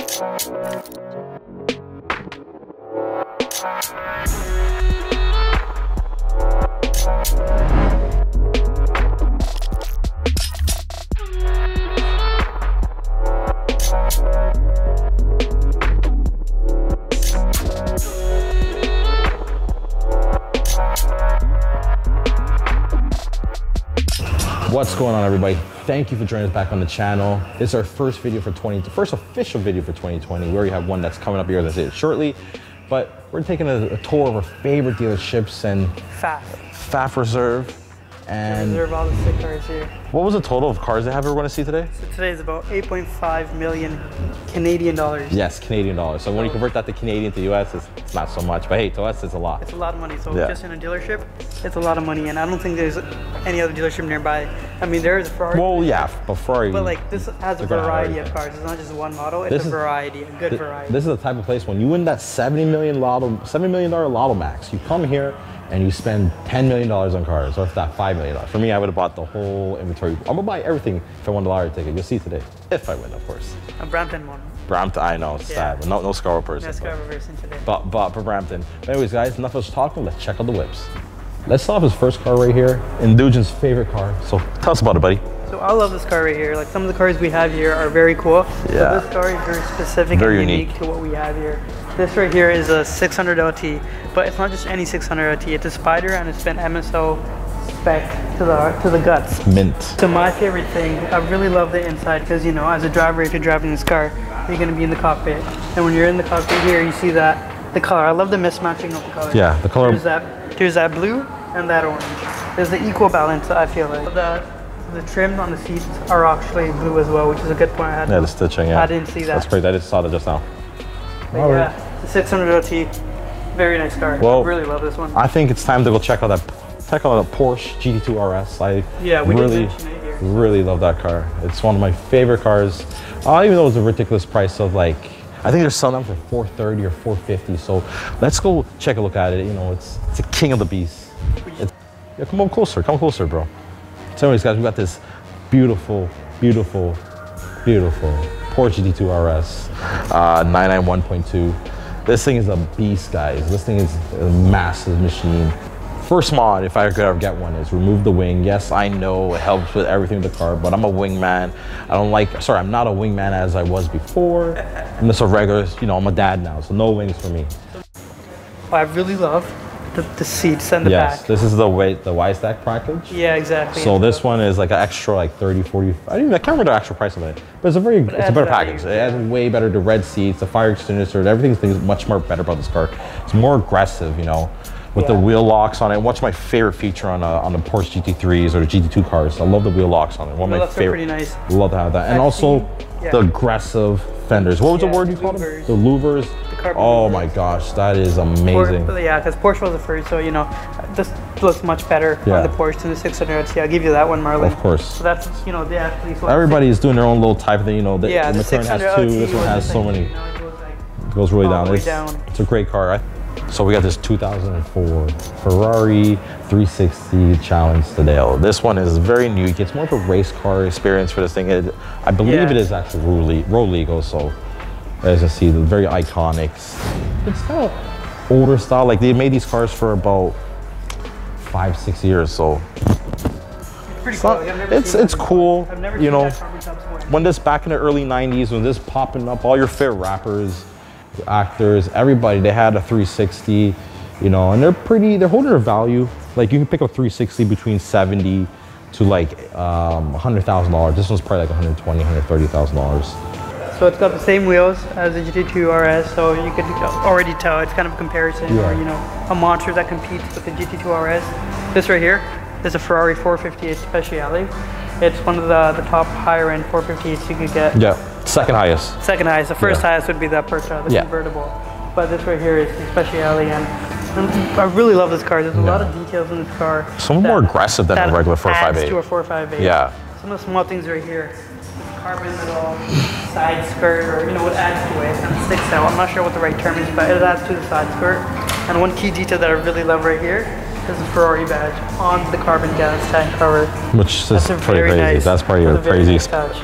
What's going on, everybody? Thank you for joining us back on the channel. This is our first video for first official video for 2020. We already have one that's coming up here that's it shortly, but we're taking a tour of our favorite dealerships and Pfaff Reserve. And Reserve all the sick cars here. What was the total of cars they have everyone to see today? So today is about 8.5 million Canadian dollars. Yes, Canadian dollars. So when you convert that to Canadian to US, it's not so much. But hey, to us, it's a lot. It's a lot of money. So just in a dealership, it's a lot of money. And I don't think there's any other dealership nearby. I mean, there is a Ferrari. Well, yeah, but Ferrari. But like this has a variety of cars. It's not just one model. It's a variety, a good variety. This is the type of place when you win that $70 million Lotto Max, you come here and you spend $10 million on cars, or if that $5 million. For me, I would have bought the whole inventory. I'm gonna buy everything if I won the lottery ticket. You'll see today, if I win, of course. A Brampton one. Brampton, I know, it's sad. No Scarborough person. No Scarborough person today. But for Brampton. But anyways, guys, enough of us talking. Let's check out the whips. Let's start off his first car right here, Indujan's favorite car. So tell us about it, buddy. So I love this car right here. Like some of the cars we have here are very cool. Yeah. But this car is very specific and unique to what we have here. This right here is a 600 LT, but it's not just any 600 LT. It's a Spider and it's been MSO spec to the guts. Mint. So my favorite thing, I really love the inside because, you know, as a driver, if you're driving this car, you're going to be in the cockpit. And when you're in the cockpit here, you see the color. I love the mismatching of the colors. Yeah, the color. There's that blue and that orange. There's the equal balance, I feel like. The trim on the seats are actually blue as well, which is a good point. The stitching, yeah. I didn't see that. That's great. I just saw that just now. But yeah, the 600 LT, very nice car. Well, I really love this one. I think it's time to go check out that Porsche GT2 RS. I really love that car. It's one of my favorite cars. Even though it's a ridiculous price of like, I think they're selling them for $430 or $450. So let's go check a look at it. You know, it's a king of the beast. Yeah, come on closer, bro. So anyways, guys, we got this beautiful Porsche GT2 RS 991.2. This thing is a beast, guys. This thing is a massive machine. First mod, if I could ever get one, is remove the wing. Yes, I know it helps with everything with the car, but I'm a wingman. I'm not a wingman as I was before. I'm just a regular, you know, I'm a dad now, so no wings for me. I really love the seats and the back. Yes, this is the Y-Stack package. Yeah, exactly. So this one is like an extra like 30, 40, I can't remember the actual price of it, but it's a better package. It has way better, the red seats, the fire extinguisher, everything's much more better about this car. It's more aggressive, you know, with the wheel locks on it. What's my favorite feature on the Porsche GT3s or the GT2 cars? I love the wheel locks on it. One of my favorite. Pretty nice. Love to have that. And also the aggressive fenders. What was the word you called them? The louvers. Oh my gosh, that is amazing. Yeah, because Porsche was the first, so you know, this looks much better on the Porsche than the 600 LT. I'll give you that one, Marlon. Of course. So that's, you know, everybody is doing their own little type of thing, you know. The McLaren has two, this one has so many. It goes really down. It's a great car. So we got this 2004 Ferrari 360 Challenge Stradale. This one is very unique. It's more of a race car experience for this thing. I believe it is actually road legal, so as you see, very iconic. It's kind of older style. Like they made these cars for about 5-6 years, so it's cool. You know, when this back in the early 90s, when this popping up, all your favorite rappers, actors, everybody, they had a 360, you know, and they're holding their value. Like you can pick up 360 between 70 to like $100,000. This one's probably like $120,000, $130,000. So it's got the same wheels as the GT2 RS, so you could already tell it's kind of a comparison, or you know, a monster that competes with the GT2 RS. This right here is a Ferrari 458 Speciale. It's one of the top higher end 458s you could get. Yeah, second highest. Second highest. The first highest would be the Percha, the convertible. But this right here is the Speciale, and I really love this car. There's a lot of details in this car. Some more aggressive than a regular 458. To a 458. Yeah. Some of the small things right here. Carbon little side skirt, or you know, what adds to it and sticks out. I'm not sure what the right term is, but it adds to the side skirt. And one key detail that I really love right here is the Ferrari badge on the carbon gas tank cover. Which is pretty crazy. Nice. That's probably a crazy touch.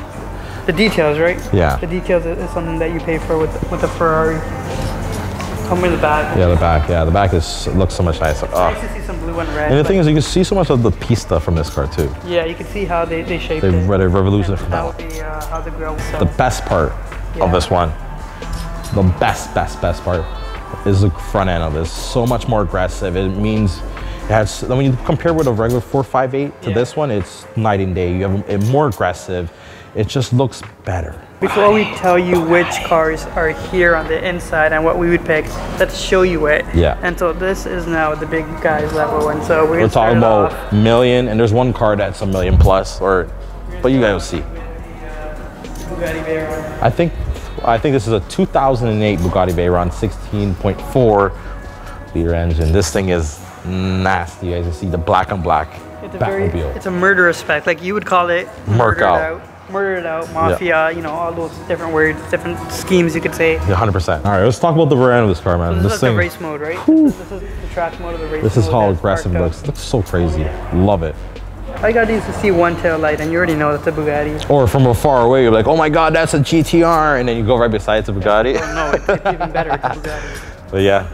The details, right? Yeah. The details is something that you pay for with the Ferrari. Come in the back. Yeah, the back. Yeah, the back looks so much nicer. It's nice to see some blue and red. And the thing is, you can see so much of the pista from this car too. Yeah, you can see how they shaped it. They revolutionized from how the grill. So. The best part of this one, the best part, is the front end of this. So much more aggressive. It means it has. When you compare with a regular 458 to this one, it's night and day. You have it more aggressive. It just looks better. Before we tell you which cars are here on the inside and what we would pick, let's show you it. Yeah. And so this is now the big guys level, and so we're talking about million, and there's one car that's $1 million plus, but you guys will see. Bugatti Veyron. I think this is a 2008 Bugatti Veyron 16.4 liter engine. This thing is nasty. You guys can see the black on black. It's a murderous spec. Like you would call it murdered out, mafia, you know, all those different words, different schemes you could say. Yeah, 100%. All right, let's talk about the rear end of this car, man. So this is like the race mode, right? This is the track mode of the race mode. This is how aggressive it looks. It looks so crazy. Love it. All you gotta do is to see one tail light and you already know that's a Bugatti. Or from far away, you're like, oh my God, that's a GTR. And then you go right beside it's a Bugatti. Oh, no, it's even better, it's a Bugatti. But yeah,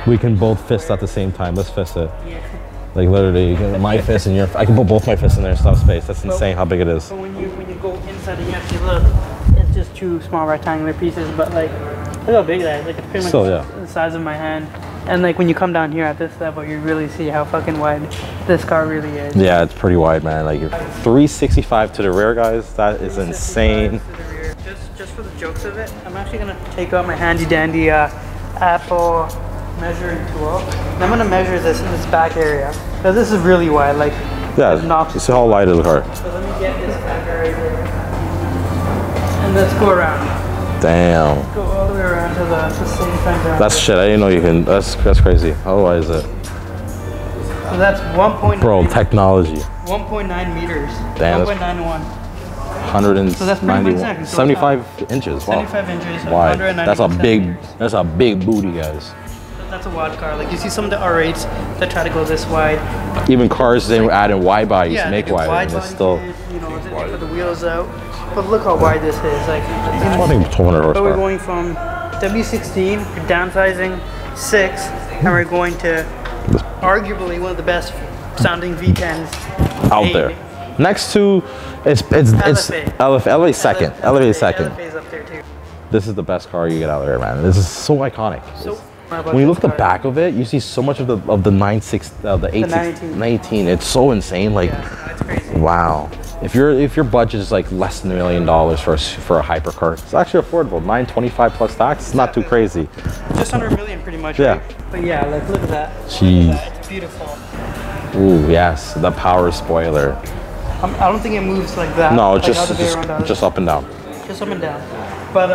we can both fist at the same time. Let's fist it. Yeah. Like literally, my fist and your. I can put both my fists in there and stop space. That's insane how big it is. But when you go inside and you actually look, it's just two small rectangular pieces. But like, look how big that is. Like it's pretty much the size of my hand. And like when you come down here at this level, you really see how fucking wide this car really is. Yeah, it's pretty wide, man. Like 365 to the rear, guys. That is insane. Just for the jokes of it, I'm actually gonna take out my handy dandy Apple measuring tool. And I'm gonna measure this in this back area. Because this is really wide, like you see how wide is the car. So let me get this back area here. And let's go around. Damn. Let's go all the way around to the same time. That's shit, I didn't know you can, that's crazy. How wide is it? So that's 1.9. Bro, technology. 1.9 meters. Damn. 1.91. 191. So that's pretty much exactly. 75 inches. Wow. 75 inches. Wide. That's a big booty, guys. That's a wide car. Like you see some of the R8s that try to go this wide. Even cars they add in wide bodies, make wide, and it's still. You know, they put the wheels out. But look how wide this is. Like, I think 200 horsepower. But we're going from W16, we're downsizing 6, and we're going to arguably one of the best sounding V10s out there. Next to it's LFA second. LFA second. LFA's up there too. This is the best car you get out there, man. This is so iconic. When you look at the back of it, you see so much of the 18. It's so insane. Like, it's crazy. Wow. If your budget is like less than $1 million for a hypercar, it's actually affordable. $925 plus tax. It's not too crazy. Just under $1 million, pretty much. Yeah. Right? But yeah, like look at that. Jeez. It's beautiful. Ooh, yes, the power spoiler. I don't think it moves like that. No, like just up and down. Just up and down. But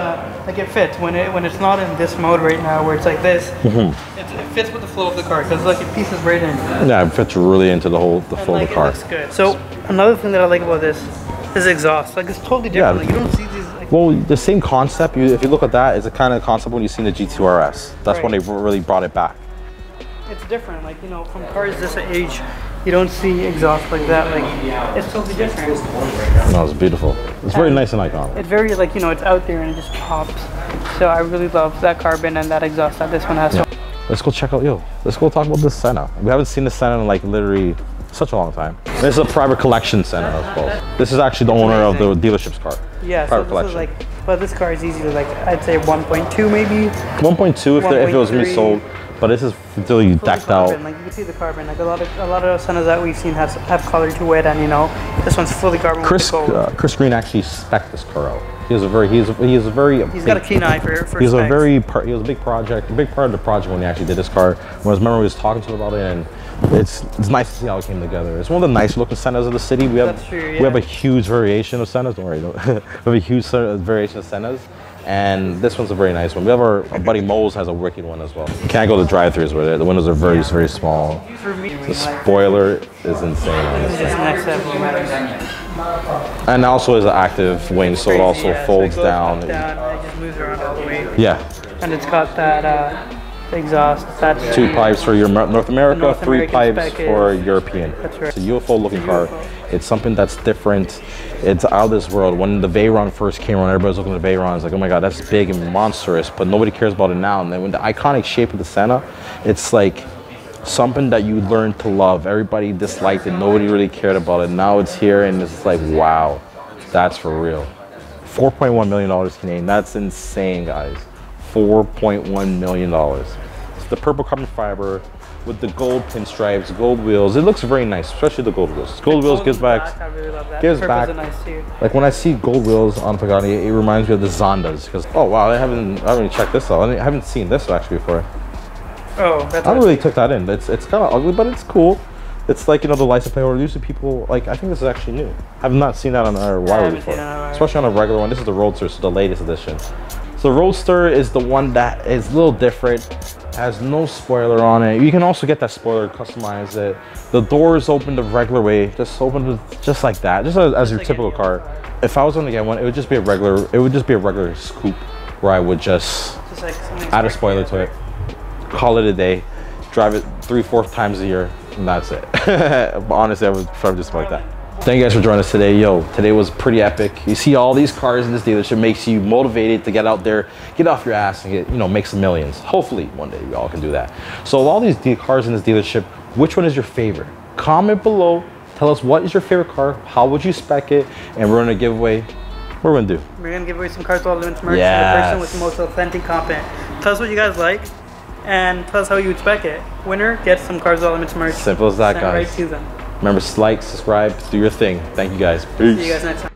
like it fits when it's not in this mode right now where it's like this. It fits with the flow of the car because like it pieces right in. Yeah, it fits really into the flow of the car. It looks good. So another thing that I like about this is exhaust. Like it's totally different. Like, you don't see these. Like, well, the same concept. If you look at that, it's a kind of concept when you see the GT RS. That's when they really brought it back. It's different. Like, you know, from cars this age, you don't see exhaust like that. Like, it's totally different. No, it's beautiful. It's very nice and iconic. It's very, like, you know, it's out there and it just pops. So I really love that carbon and that exhaust that this one has. Yeah. Let's go check out, let's go talk about this Senna. We haven't seen the Senna in like literally such a long time. This is a private collection Senna, I suppose. This is actually the owner of the dealership's car. Yeah, private so collection. Is like, but this car is easily like, I'd say 1.2 maybe. 1.2 if it was resold. But this is really decked out. Like you can see the carbon. Like a lot of Sennas that we've seen have color to it, and you know this one's fully carbon. Chris Green actually spec'd this car out. He's got a keen eye for specs. He was a big project, a big part of the project when he actually did this car. Remember we was talking to him about it, and it's nice to see how it came together. It's one of the nice looking Sennas of the city. We have a huge variation of Sennas. Don't worry, we have a huge variation of Sennas. And this one's a very nice one. We have our buddy Moles has a wicked one as well. Can't go to drive-thrus with it. The windows are very, very small. The spoiler is insane on this thing. And also is an active wing, so it also folds down. It just moves around all the way. Yeah. And it's got that exhaust. That's 2 pipes for your North America, 3 pipes spec for European. That's right. It's a UFO looking car. It's something that's different. It's out of this world. When the Veyron first came around, everybody was looking at the Veyron. It's like, oh my God, that's big and monstrous, but nobody cares about it now. And then when the iconic shape of the Senna, it's like something that you learn to love. Everybody disliked it. Nobody really cared about it. Now it's here and it's like, wow, that's for real. $4.1 million Canadian. That's insane, guys. $4.1 million. It's the purple carbon fiber with the gold pinstripes, gold wheels. It looks very nice, especially the gold wheels. Gold wheels gives back. I really love that. Gives back. Nice too. Like when I see gold wheels on Pagani, it reminds me of the Zondas. Because oh wow, I haven't checked this out. I haven't seen this actually before. Oh, that's. I really took that in. It's kind of ugly, but it's cool. It's like, you know, the license plate, or usually people, like, I think this is actually new. I have not seen that on our Huayra before. Especially on a regular one. This is the Roadster, so the latest edition. So the Roadster is the one that is a little different, has no spoiler on it. You can also get that spoiler, customize it. The doors open the regular way, just open it just like that, just as your typical car. If I was going to get one, it would just be a regular scoop where I would just like add a spoiler to it, call it a day, drive it 3-4 times a year, and that's it. But honestly, I would probably just like that. Thank you guys for joining us today. Yo, today was pretty epic. You see all these cars in this dealership, makes you motivated to get out there, get off your ass and get, you know, make some millions. Hopefully one day we all can do that. So all these cars in this dealership, which one is your favorite? Comment below, tell us what is your favorite car, how would you spec it, and we're gonna give away, what we're gonna do? We're gonna give away some Cars Without Limits merch to the person with the most authentic content. Tell us what you guys like, and tell us how you would spec it. Winner gets some Cars Without Limits merch. Simple as that, guys. Right to them. Remember, like, subscribe, do your thing. Thank you guys. Peace. See you guys next time.